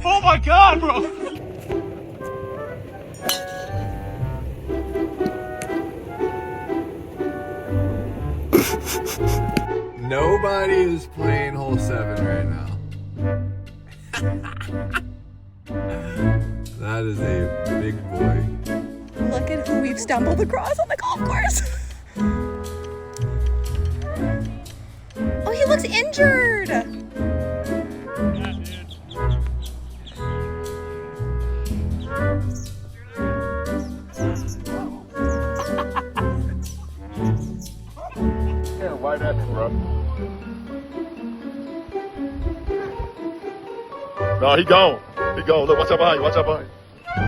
Oh my God, bro. Nobody is playing hole 7 right now. That is a big boy. Look at who we've stumbled across on the golf course. Oh, he looks injured. Yeah, right at me, bro. No, he gone. He gone. Look, watch out behind you. Watch out behind you.